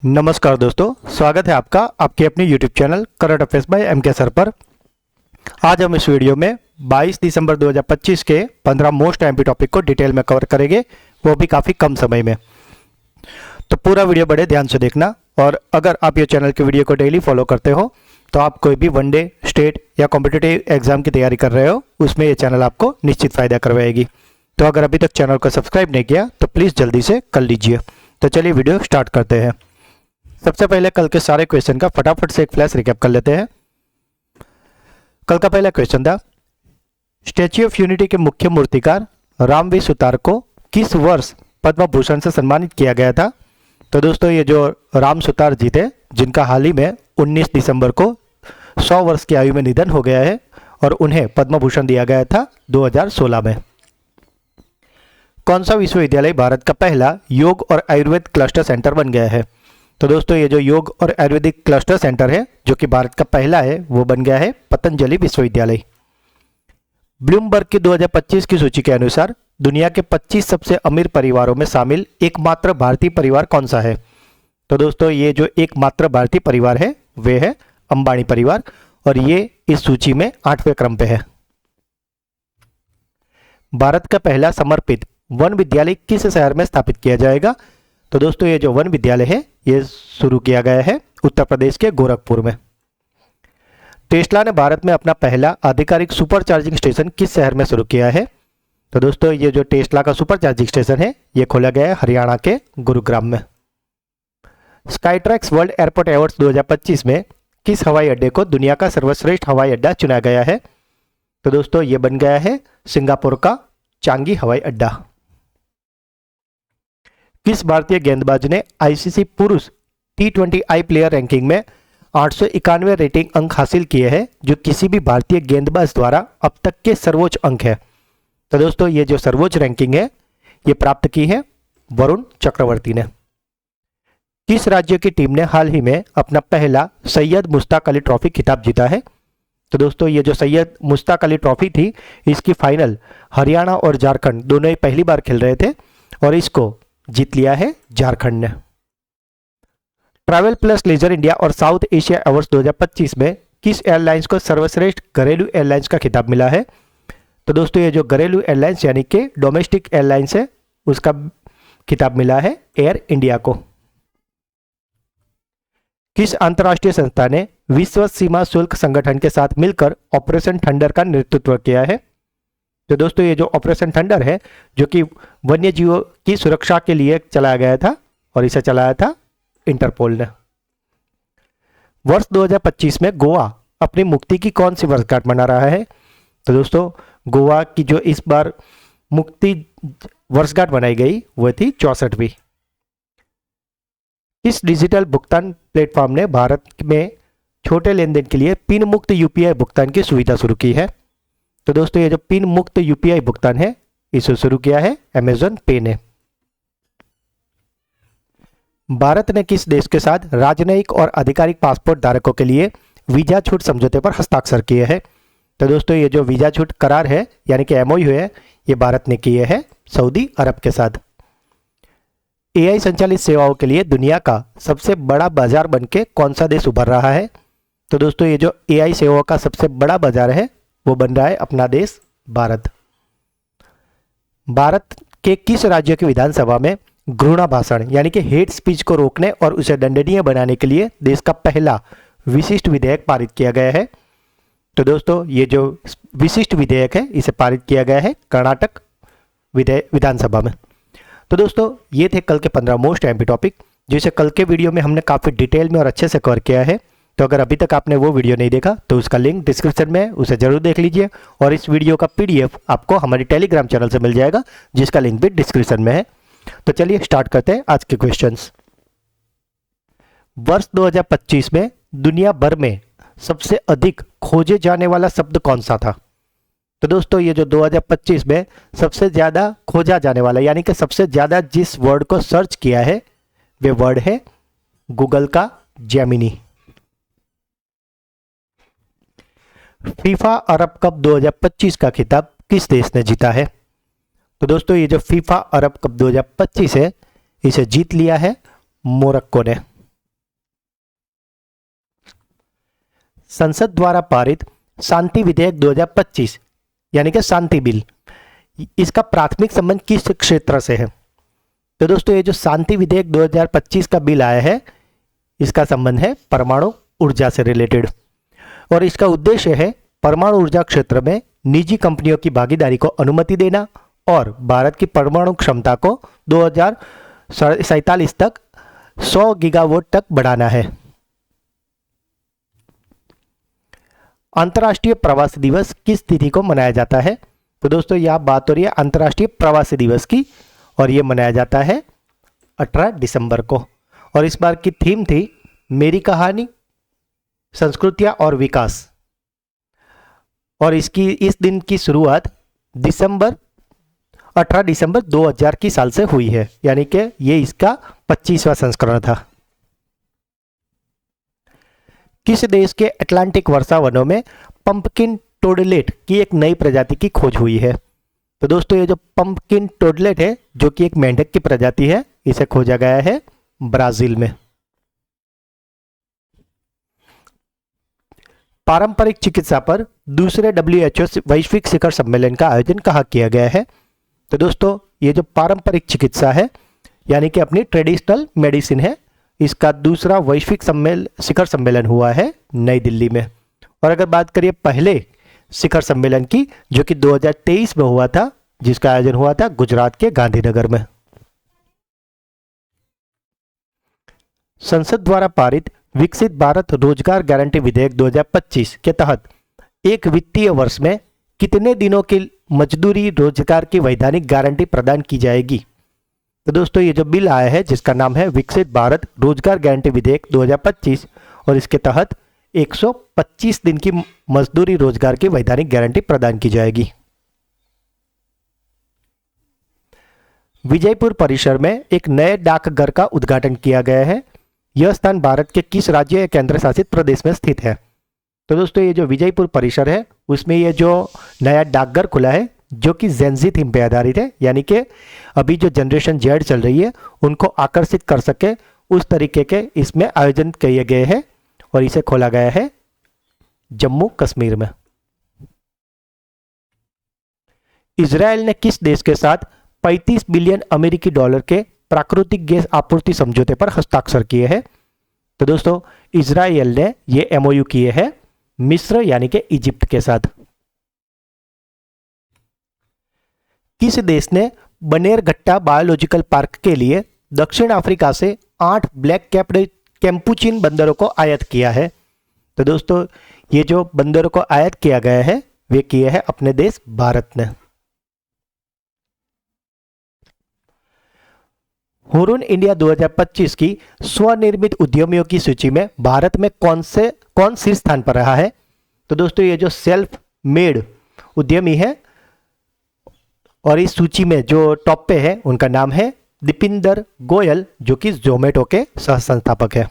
नमस्कार दोस्तों, स्वागत है आपका आपके अपने YouTube channel current affairs by MK sir पर। आज हम इस वीडियो में 22 दिसंबर 2025 के 15 मोस्ट एमपी टॉपिक को डिटेल में कवर करेंगे, वो भी काफ़ी कम समय में। तो पूरा वीडियो बड़े ध्यान से देखना। और अगर आप ये चैनल के वीडियो को डेली फॉलो करते हो तो आप कोई भी वनडे, स्टेट या कॉम्पिटिटिव एग्जाम की तैयारी कर रहे हो, उसमें ये चैनल आपको निश्चित फ़ायदा करवाएगी। तो अगर अभी तक चैनल को सब्सक्राइब नहीं किया तो प्लीज़ जल्दी से कर लीजिए। तो चलिए वीडियो स्टार्ट करते हैं। सबसे पहले कल के सारे क्वेश्चन का फटाफट से एक फ्लैश रिकैप कर लेते हैं। कल का पहला क्वेश्चन था, स्टैच्यू ऑफ यूनिटी के मुख्य मूर्तिकार रामवी सुतार को किस वर्ष पद्म भूषण से सम्मानित किया गया था? तो दोस्तों, ये जो राम सुतार जी थे, जिनका हाल ही में 19 दिसंबर को 100 वर्ष की आयु में निधन हो गया है और उन्हें पद्म भूषण दिया गया था 2016 में। कौन सा विश्वविद्यालय भारत का पहला योग और आयुर्वेद क्लस्टर सेंटर बन गया है? तो दोस्तों, ये जो योग और आयुर्वेदिक क्लस्टर सेंटर है, जो कि भारत का पहला है, वो बन गया है पतंजलि विश्वविद्यालय। ब्लूमबर्ग की 2025 की सूची के अनुसार दुनिया के 25 सबसे अमीर परिवारों में शामिल एकमात्र भारतीय परिवार कौन सा है? तो दोस्तों, ये जो एकमात्र भारतीय परिवार है वे है अंबानी परिवार, और ये इस सूची में 8वें क्रम पे है। भारत का पहला समर्पित वन विद्यालय किस शहर में स्थापित किया जाएगा? तो दोस्तों, ये जो वन विद्यालय है ये शुरू किया गया है उत्तर प्रदेश के गोरखपुर में। टेस्ला ने भारत में अपना पहला आधिकारिक सुपर चार्जिंग स्टेशन किस शहर में शुरू किया है? तो दोस्तों, ये जो टेस्ला का सुपर चार्जिंग स्टेशन है ये खोला गया है हरियाणा के गुरुग्राम में। स्काईट्रैक्स वर्ल्ड एयरपोर्ट अवार्ड्स 2025 में किस हवाई अड्डे को दुनिया का सर्वश्रेष्ठ हवाई अड्डा चुना गया है? तो दोस्तों, ये बन गया है सिंगापुर का चांगी हवाई अड्डा। किस भारतीय गेंदबाज ने आईसीसी पुरुष T20I प्लेयर रैंकिंग में 891 रेटिंग अंक हासिल किए हैं, जो किसी भी भारतीय गेंदबाज द्वारा अब तक के सर्वोच्च अंक है? तो दोस्तों, ये जो सर्वोच्च रैंकिंग है ये प्राप्त की है वरुण चक्रवर्ती ने। किस राज्य की टीम ने हाल ही में अपना पहला सैयद मुश्ताक अली ट्रॉफी खिताब जीता है? तो दोस्तों, ये जो सैयद मुश्ताक अली ट्रॉफी थी, इसकी फाइनल हरियाणा और झारखंड दोनों ही पहली बार खेल रहे थे और इसको जीत लिया है झारखंड ने। ट्रैवल प्लस लीजर इंडिया और साउथ एशिया अवार्ड्स 2025 में किस एयरलाइंस को सर्वश्रेष्ठ घरेलू एयरलाइंस का खिताब मिला है? तो दोस्तों, ये जो घरेलू एयरलाइंस यानी कि डोमेस्टिक एयरलाइंस है, उसका खिताब मिला है एयर इंडिया को। किस अंतर्राष्ट्रीय संस्था ने विश्व सीमा शुल्क संगठन के साथ मिलकर ऑपरेशन थंडर का नेतृत्व किया है? तो दोस्तों, ये जो ऑपरेशन थंडर है, जो कि वन्य जीवों की सुरक्षा के लिए चलाया गया था और इसे चलाया था इंटरपोल ने। वर्ष 2025 में गोवा अपनी मुक्ति की कौन सी वर्षगांठ मना रहा है? तो दोस्तों, गोवा की जो इस बार मुक्ति वर्षगांठ मनाई गई वह थी 64वीं। इस डिजिटल भुगतान प्लेटफॉर्म ने भारत में छोटे लेन देन के लिए पिन मुक्त यूपीआई भुगतान की सुविधा शुरू की है? तो दोस्तों, ये जो पिन मुक्त यूपीआई भुगतान है इसे शुरू किया है अमेजन पे ने। भारत ने किस देश के साथ राजनयिक और आधिकारिक पासपोर्ट धारकों के लिए वीजा छूट समझौते पर हस्ताक्षर किए हैं? तो दोस्तों, ये जो वीजा छूट करार है यानी कि MOU है, ये भारत ने किए हैं सऊदी अरब के साथ। AI संचालित सेवाओं के लिए दुनिया का सबसे बड़ा बाजार बनके कौन सा देश उभर रहा है? तो दोस्तों, ये जो AI सेवाओं का सबसे बड़ा बाजार है वो बन रहा है अपना देश भारत। भारत के किस राज्य की विधानसभा में घृणा भाषण यानी कि हेट स्पीच को रोकने और उसे दंडनीय बनाने के लिए देश का पहला विशिष्ट विधेयक पारित किया गया है? तो दोस्तों, ये जो विशिष्ट विधेयक है इसे पारित किया गया है कर्नाटक विधानसभा में। तो दोस्तों, ये थे कल के 15 मोस्ट एमपी टॉपिक, जिसे कल के वीडियो में हमने काफ़ी डिटेल में और अच्छे से कवर किया है। तो अगर अभी तक आपने वो वीडियो नहीं देखा तो उसका लिंक डिस्क्रिप्शन में है, उसे जरूर देख लीजिए। और इस वीडियो का PDF आपको हमारी टेलीग्राम चैनल से मिल जाएगा, जिसका लिंक भी डिस्क्रिप्शन में है। तो चलिए स्टार्ट करते हैं आज के क्वेश्चंस। वर्ष 2025 में दुनिया भर में सबसे अधिक खोजे जाने वाला शब्द कौन सा था? तो दोस्तों, ये जो 2025 में सबसे ज्यादा खोजा जाने वाला यानी कि सबसे ज्यादा जिस वर्ड को सर्च किया है वे वर्ड है गूगल का जेमिनी। फीफा अरब कप 2025 का खिताब किस देश ने जीता है? तो दोस्तों, ये जो फीफा अरब कप 2025 है इसे जीत लिया है मोरक्को ने। संसद द्वारा पारित शांति विधेयक 2025 यानी कि शांति बिल, इसका प्राथमिक संबंध किस क्षेत्र से है? तो दोस्तों ये जो शांति विधेयक 2025 का बिल आया है, इसका संबंध है परमाणु ऊर्जा से रिलेटेड, और इसका उद्देश्य है परमाणु ऊर्जा क्षेत्र में निजी कंपनियों की भागीदारी को अनुमति देना और भारत की परमाणु क्षमता को 2047 तक 100 गीगावाट तक बढ़ाना है। अंतर्राष्ट्रीय प्रवासी दिवस किस तिथि को मनाया जाता है? तो दोस्तों यह बात हो रही है अंतर्राष्ट्रीय प्रवासी दिवस की, और यह मनाया जाता है 18 दिसंबर को। और इस बार की थीम थी मेरी कहानी, संस्कृतियां और विकास, और इस दिन की शुरुआत 18 दिसंबर 2000 की साल से हुई है, यानी कि ये इसका 25वां संस्करण था। किस देश के अटलांटिक वर्षा वनों में पंपकिन टोडलेट की एक नई प्रजाति की खोज हुई है? तो दोस्तों ये जो पंपकिन टोडलेट है, जो कि एक मेंढक की प्रजाति है, इसे खोजा गया है ब्राजील में। पारंपरिक चिकित्सा पर दूसरे WHO वैश्विक शिखर सम्मेलन का आयोजन कहाँ किया गया है? तो दोस्तों ये जो पारंपरिक चिकित्सा है यानी कि अपनी ट्रेडिशनल मेडिसिन है, इसका दूसरा वैश्विक शिखर सम्मेलन हुआ है नई दिल्ली में। और अगर बात करिए पहले शिखर सम्मेलन की, जो कि 2023 में हुआ था, जिसका आयोजन हुआ था गुजरात के गांधीनगर में। संसद द्वारा पारित विकसित भारत रोजगार गारंटी विधेयक 2025 के तहत एक वित्तीय वर्ष में कितने दिनों की मजदूरी रोजगार की वैधानिक गारंटी प्रदान की जाएगी? तो दोस्तों ये जो बिल आया है, जिसका नाम है विकसित भारत रोजगार गारंटी विधेयक 2025, और इसके तहत 125 दिन की मजदूरी रोजगार की वैधानिक गारंटी प्रदान की जाएगी। विजयपुर परिसर में एक नए डाकघर का उद्घाटन किया गया है। यह स्थान भारत के किस राज्य या केंद्र शासित प्रदेश में स्थित है? तो दोस्तों ये जो विजयपुर परिसर है, उसमें ये जो नया डाकघर खुला है, जो कि जेनजी थीम पे आधारित है, यानी कि अभी जो जनरेशन जेड चल रही है उनको आकर्षित कर सके उस तरीके के इसमें आयोजन किए गए हैं, और इसे खोला गया है जम्मू कश्मीर में। इजरायल ने किस देश के साथ 35 बिलियन अमेरिकी डॉलर के प्राकृतिक गैस आपूर्ति समझौते पर हस्ताक्षर किए हैं? तो दोस्तों इजरायल ने ये MOU किए हैं मिस्र यानी कि इजिप्ट के साथ। किस देश ने बनेरघट्टा बायोलॉजिकल पार्क के लिए दक्षिण अफ्रीका से 8 ब्लैक कैप्ड कैपुचिन बंदरों को आयात किया है? तो दोस्तों ये जो बंदरों को आयात किया गया है, वे किए हैं अपने देश भारत ने। हुरुन इंडिया 2025 की स्वनिर्मित उद्यमियों की सूची में भारत में कौन शीर्ष स्थान पर रहा है? तो दोस्तों ये जो सेल्फ मेड उद्यमी है, और इस सूची में जो टॉप पे है, उनका नाम है दीपिंदर गोयल, जो कि जोमेटो के सह संस्थापक है।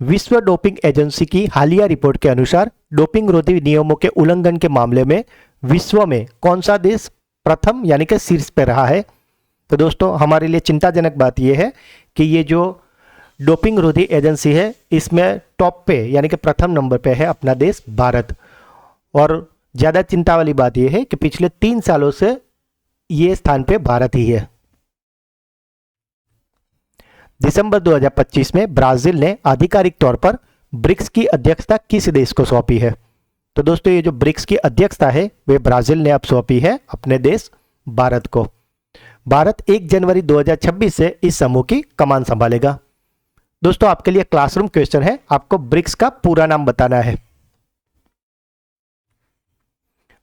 विश्व डोपिंग एजेंसी की हालिया रिपोर्ट के अनुसार डोपिंग रोधी नियमों के उल्लंघन के मामले में विश्व में कौन सा देश प्रथम यानी कि शीर्ष पे रहा है? तो दोस्तों हमारे लिए चिंताजनक बात यह है कि ये जो डोपिंग रोधी एजेंसी है, इसमें टॉप पे यानी कि प्रथम नंबर पे है अपना देश भारत। और ज़्यादा चिंता वाली बात यह है कि पिछले 3 सालों से ये स्थान पे भारत ही है। दिसंबर 2025 में ब्राजील ने आधिकारिक तौर पर ब्रिक्स की अध्यक्षता किस देश को सौंपी है? तो दोस्तों ये जो ब्रिक्स की अध्यक्षता है, वे ब्राजील ने अब सौंपी है अपने देश भारत को। भारत 1 जनवरी 2026 से इस समूह की कमान संभालेगा। दोस्तों आपके लिए क्लासरूम क्वेश्चन है, आपको ब्रिक्स का पूरा नाम बताना है।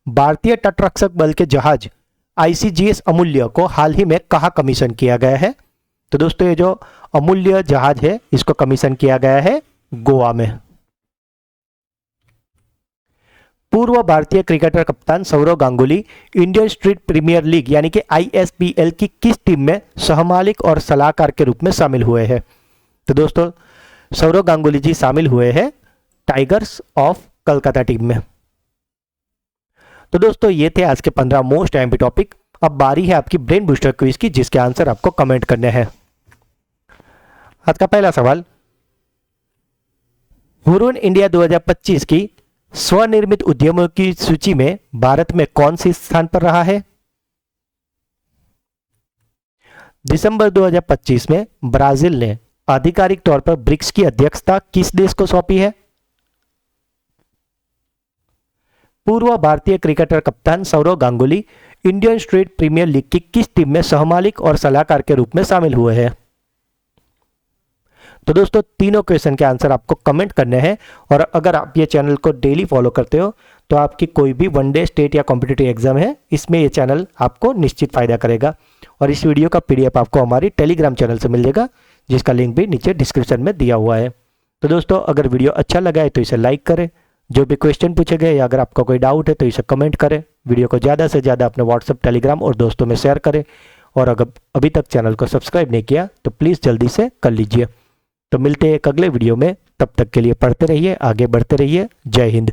भारतीय तटरक्षक बल के जहाज ICGS अमूल्य को हाल ही में कहाँ कमीशन किया गया है? तो दोस्तों ये जो अमूल्य जहाज है, इसको कमीशन किया गया है गोवा में। पूर्व भारतीय क्रिकेटर कप्तान Sourav Ganguly Indian street premier league यानी कि ISPL की किस टीम में सहमालिक और सलाहकार के रूप में शामिल हुए हैं? तो दोस्तों सौरव गांगुली जी शामिल हुए हैं टाइगर्स ऑफ कलकत्ता टीम में। तो दोस्तों ये थे आज के 15 मोस्ट IMP टॉपिक। अब बारी है आपकी ब्रेन बूस्टर क्विज की, जिसके आंसर आपको कमेंट करने हैं। आज का पहला सवाल, हुरुन इंडिया 2025 की स्वनिर्मित उद्यमों की सूची में भारत में कौन सी स्थान पर रहा है? दिसंबर 2025 में ब्राजील ने आधिकारिक तौर पर ब्रिक्स की अध्यक्षता किस देश को सौंपी है? पूर्व भारतीय क्रिकेटर कप्तान Sourav Ganguly Indian state premier league की किस टीम में सहमालिक और सलाहकार के रूप में शामिल हुए हैं? तो दोस्तों तीनों क्वेश्चन के आंसर आपको कमेंट करने हैं, और अगर आप ये चैनल को डेली फॉलो करते हो तो आपकी कोई भी वनडे, स्टेट या कॉम्पिटिटिव एग्जाम है, इसमें ये चैनल आपको निश्चित फायदा करेगा। और इस वीडियो का पीडीएफ आपको हमारी टेलीग्राम चैनल से मिल जाएगा, जिसका लिंक भी नीचे डिस्क्रिप्शन में दिया हुआ है। तो दोस्तों अगर वीडियो अच्छा लगा है तो इसे लाइक करें, जो भी क्वेश्चन पूछे गए या अगर आपका कोई डाउट है तो इसे कमेंट करें, वीडियो को ज़्यादा से ज़्यादा अपने व्हाट्सएप, टेलीग्राम और दोस्तों में शेयर करें, और अगर अभी तक चैनल को सब्सक्राइब नहीं किया तो प्लीज़ जल्दी से कर लीजिए। तो मिलते हैं एक अगले वीडियो में, तब तक के लिए पढ़ते रहिए, आगे बढ़ते रहिए। जय हिंद।